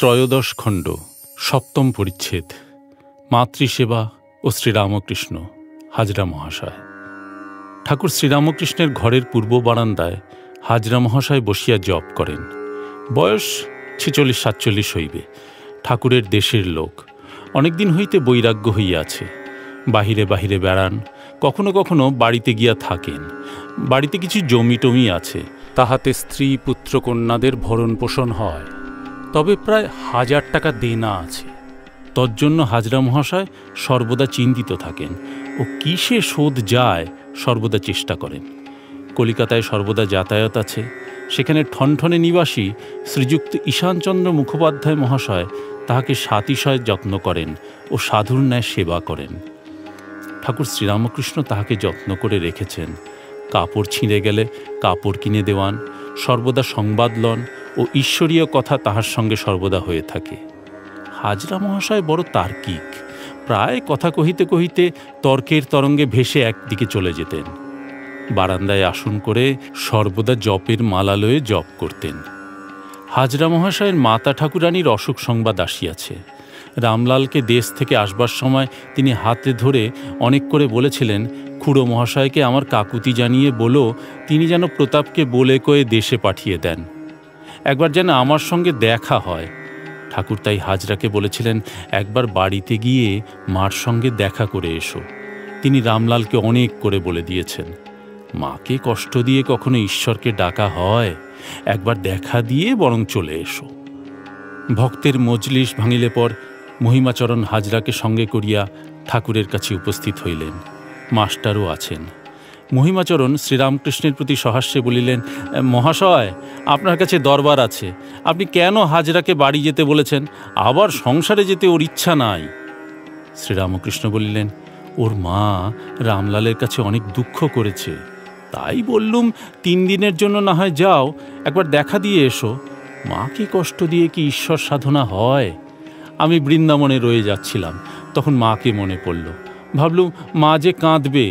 ত্রয়োদশ খণ্ড, সপ্তম পরিচ্ছেদ, মাতৃসেবা ও শ্রীরামকৃষ্ণ। হাজরা মহাশয়। ঠাকুর শ্রীরামকৃষ্ণের ঘরের পূর্ব বারান্দায় হাজরা মহাশয় বসিয়া জপ করেন। বয়স 46-47 হইবে। ঠাকুরের দেশের লোক, অনেকদিন হইতে বৈরাগ্য হইয়াছে। বাহিরে বাহিরে বেড়ান, কখনো কখনো বাড়িতে গিয়া থাকেন। বাড়িতে কিছু জমি টমি আছে, তাহাতে স্ত্রী পুত্র কন্যাদের ভরণ পোষণ হয়। তবে প্রায় 1000 টাকা দেনা আছে। তজ্জন্য হাজরা মহাশয় সর্বদা চিন্তিত থাকেন ও কিসে শোধ যায় সর্বদা চেষ্টা করেন। কলিকাতায় সর্বদা যাতায়াত আছে। সেখানে ঠনঠনে নিবাসী শ্রীযুক্ত ঈশানচন্দ্র মুখোপাধ্যায় মহাশয় তাহাকে সাতিশয় যত্ন করেন ও সাধুর ন্যায় সেবা করেন। ঠাকুর শ্রীরামকৃষ্ণ তাহাকে যত্ন করে রেখেছেন। কাপড় ছিঁড়ে গেলে কাপড় কিনে দেওয়ান, সর্বদা সংবাদ লন ও ঈশ্বরীয় কথা তাহার সঙ্গে সর্বদা হয়ে থাকে। হাজরা মহাশয় বড় তার্কিক, প্রায় কথা কহিতে কহিতে তর্কের তরঙ্গে ভেসে একদিকে চলে যেতেন। বারান্দায় আসন করে সর্বদা জপের মালালয়ে জপ করতেন। হাজরা মহাশয়ের মাতা ঠাকুরানীর অসুখ সংবাদ আসিয়াছে। রামলালকে দেশ থেকে আসবার সময় তিনি হাতে ধরে অনেক করে বলেছিলেন, খুড়ো মহাশয়কে আমার কাকুতি জানিয়ে বলো তিনি যেন প্রতাপকে বলে কয়ে দেশে পাঠিয়ে দেন, একবার যেন আমার সঙ্গে দেখা হয়। ঠাকুর তাই হাজরাকে বলেছিলেন, একবার বাড়িতে গিয়ে মার সঙ্গে দেখা করে এসো। তিনি রামলালকে অনেক করে বলে দিয়েছেন, মাকে কষ্ট দিয়ে কখনো ঈশ্বরকে ডাকা হয়? একবার দেখা দিয়ে বরং চলে এসো। ভক্তের মজলিস ভাঙিলে পর মহিমাচরণ হাজরাকে সঙ্গে করিয়া ঠাকুরের কাছে উপস্থিত হইলেন। মাস্টারও আছেন। মহিমাচরণ শ্রীরামকৃষ্ণের প্রতি সহাস্যে বলিলেন, মহাশয়, আপনার কাছে দরবার আছে। আপনি কেন হাজরাকে বাড়ি যেতে বলেছেন? আবার সংসারে যেতে ওর ইচ্ছা নাই। শ্রীরামকৃষ্ণ বলিলেন, ওর মা রামলালের কাছে অনেক দুঃখ করেছে, তাই বললুম 3 দিনের জন্য না হয় যাও, একবার দেখা দিয়ে এসো। মাকে কষ্ট দিয়ে কি ঈশ্বর সাধনা হয়? আমি বৃন্দাবনে রয়ে যাচ্ছিলাম, তখন মাকে মনে পড়ল। ভাবলুম মা যে কাঁদবে,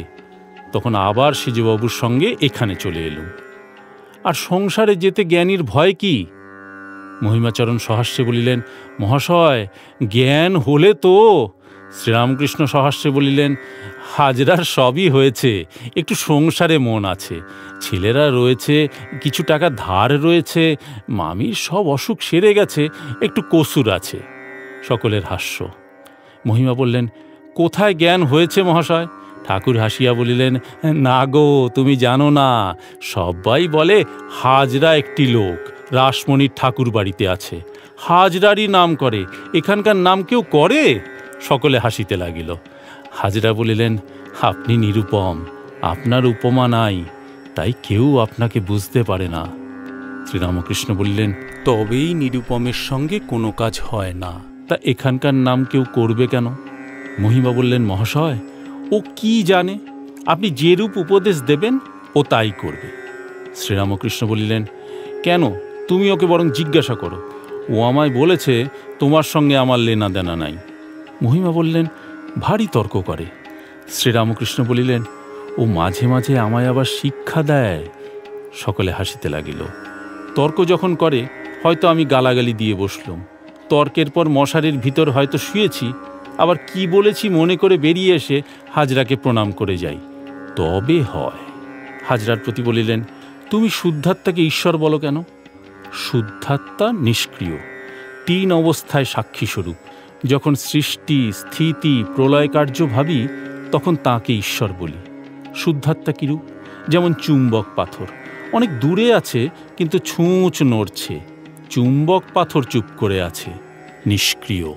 তখন আবার সেজবাবুর সঙ্গে এখানে চলে এলুম। আর সংসারে যেতে জ্ঞানীর ভয় কি? মহিমাচরণ সহাস্যে বলিলেন, মহাশয়, জ্ঞান হলে তো। শ্রীরামকৃষ্ণ সহাস্যে বলিলেন, হাজরার সবই হয়েছে, একটু সংসারে মন আছে, ছেলেরা রয়েছে, কিছু টাকা ধার রয়েছে, মামির সব অসুখ সেরে গেছে, একটু কসুর আছে। সকলের হাস্য। মহিমা বললেন, কোথায় জ্ঞান হয়েছে মহাশয়? ঠাকুর হাসিয়া বলিলেন, না গো, তুমি জানো না। সবাই বলে হাজরা একটি লোক রাসমণির ঠাকুর বাড়িতে আছে, হাজরারই নাম করে, এখানকার নাম কেউ করে? সকলে হাসিতে লাগিল। হাজরা বলিলেন, আপনি নিরুপম, আপনার উপমা নাই, তাই কেউ আপনাকে বুঝতে পারে না। শ্রীরামকৃষ্ণ বললেন, তবেই নিরুপমের সঙ্গে কোনো কাজ হয় না, তা এখানকার নাম কেউ করবে কেন? মহিমা বললেন, মহাশয়, ও কি জানে? আপনি যেরূপ উপদেশ দেবেন ও তাই করবে। শ্রীরামকৃষ্ণ বলিলেন, কেন, তুমি ওকে বরং জিজ্ঞাসা করো। ও আমায় বলেছে তোমার সঙ্গে আমার লেনা দেনা নাই। মহিমা বললেন, ভারী তর্ক করে। শ্রীরামকৃষ্ণ বলিলেন, ও মাঝে মাঝে আমায় আবার শিক্ষা দেয়। সকলে হাসিতে লাগিল। তর্ক যখন করে হয়তো আমি গালাগালি দিয়ে বসলুম, তর্কের পর মশারির ভিতর হয়তো শুয়েছি, আবার কি বলেছি মনে করে বেরিয়ে এসে হাজরাকে প্রণাম করে যাই, তবে হয়। হাজরার প্রতি বলিলেন, তুমি শুদ্ধাত্মাকে ঈশ্বর বলো কেন? শুদ্ধাত্মা নিষ্ক্রিয়, 3 অবস্থায় সাক্ষীস্বরূপ। যখন সৃষ্টি, স্থিতি, প্রলয় কার্য ভাবি, তখন তাকে ঈশ্বর বলি। শুদ্ধাত্মা কিরূপ? যেমন চুম্বক পাথর, অনেক দূরে আছে কিন্তু ছুঁচ নড়ছে। চুম্বক পাথর চুপ করে আছে, নিষ্ক্রিয়।